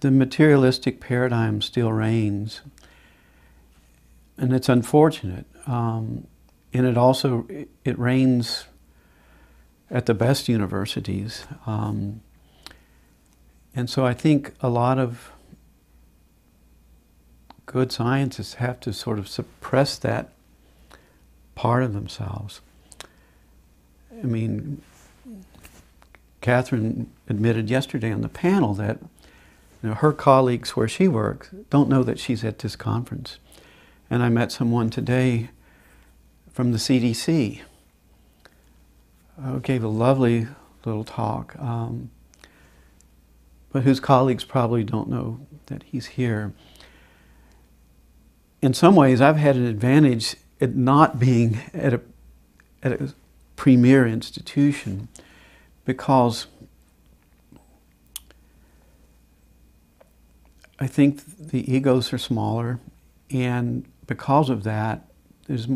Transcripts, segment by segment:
the materialistic paradigm still reigns, and it's unfortunate. And it also it reigns at the best universities, and so I think a lot of good scientists have to sort of suppress that part of themselves. I mean, Catherine admitted yesterday on the panel that her colleagues where she works don't know that she's at this conference. And I met someone today from the CDC who gave a lovely little talk, but whose colleagues probably don't know that he's here. In some ways, I've had an advantage at not being at a premier institution, because I think the egos are smaller, and because of that, there's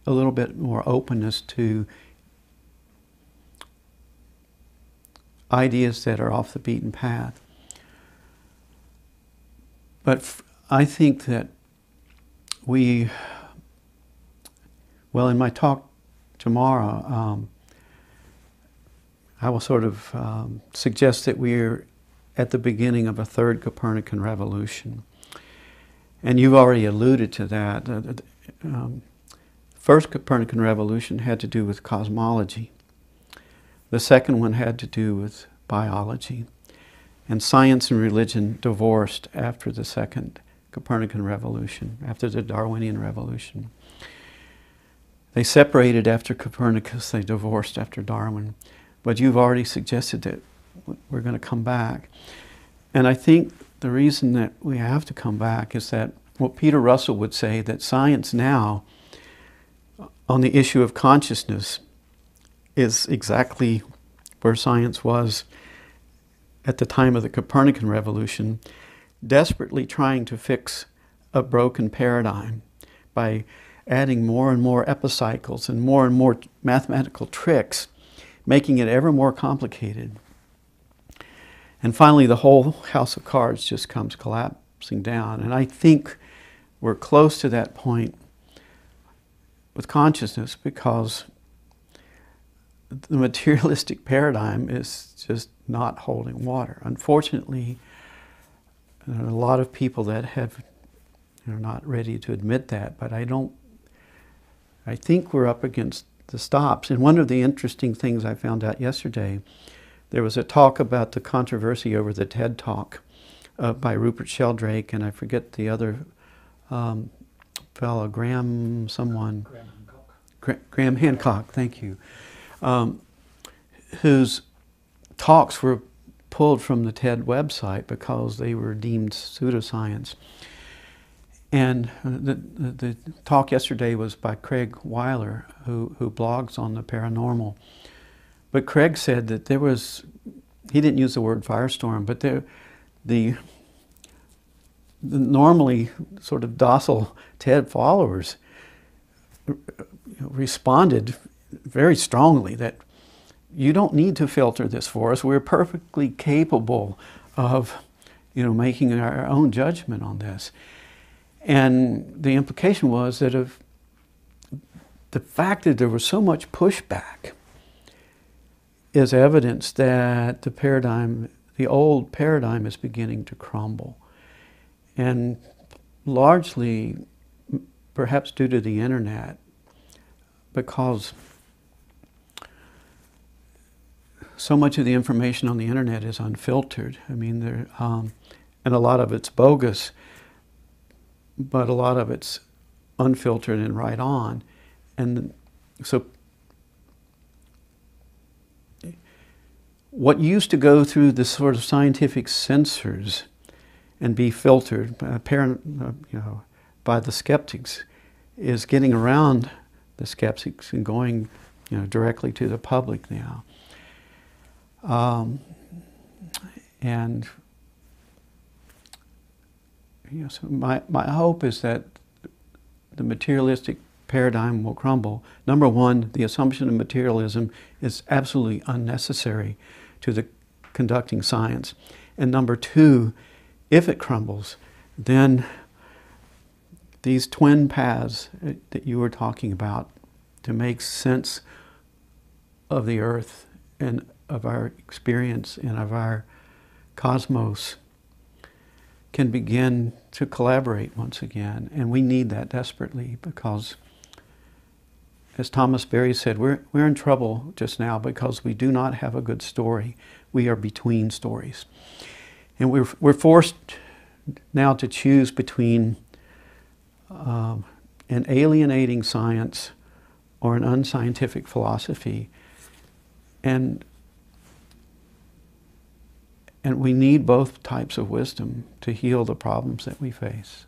a little bit more openness to ideas that are off the beaten path. But I think that in my talk tomorrow, I will sort of suggest that we're at the beginning of a third Copernican revolution. And you've already alluded to that. The first Copernican revolution had to do with cosmology. The second one had to do with biology. And science and religion divorced after the second Copernican revolution, after the Darwinian revolution. They separated after Copernicus, they divorced after Darwin. But you've already suggested that we're going to come back. And I think the reason that we have to come back is that what Peter Russell would say, that science now, on the issue of consciousness, is exactly where science was at the time of the Copernican Revolution, desperately trying to fix a broken paradigm by adding more and more epicycles and more mathematical tricks, making it ever more complicated. And finally, the whole house of cards just comes collapsing down. And I think we're close to that point with consciousness, because the materialistic paradigm is just not holding water. Unfortunately, there are a lot of people that are not ready to admit that, but I think we're up against the stops. And one of the interesting things I found out yesterday, there was a talk about the controversy over the TED Talk by Rupert Sheldrake, and I forget the other fellow, Graham Hancock, thank you, whose talks were pulled from the TED website because they were deemed pseudoscience. And the talk yesterday was by Craig Weiler, who blogs on the paranormal. But Craig said that he didn't use the word firestorm, but the normally sort of docile TED followers responded very strongly that you don't need to filter this for us. We're perfectly capable of, making our own judgment on this. And the implication was that of the fact that there was so much pushback is evidence that the old paradigm is beginning to crumble. And largely, perhaps due to the internet, because so much of the information on the internet is unfiltered. I mean, and a lot of it's bogus, but a lot of it's unfiltered and right on. And so what used to go through the sort of scientific censors and be filtered by the skeptics is getting around the skeptics and going directly to the public now. And so my hope is that the materialistic paradigm will crumble. Number one, the assumption of materialism is absolutely unnecessary to the conducting science. And number two, if it crumbles, then these twin paths that you were talking about to make sense of the earth and of our experience and of our cosmos can begin to collaborate once again. And we need that desperately because, as Thomas Berry said, we're in trouble just now because we do not have a good story. We are between stories. And we're forced now to choose between an alienating science or an unscientific philosophy. And we need both types of wisdom to heal the problems that we face.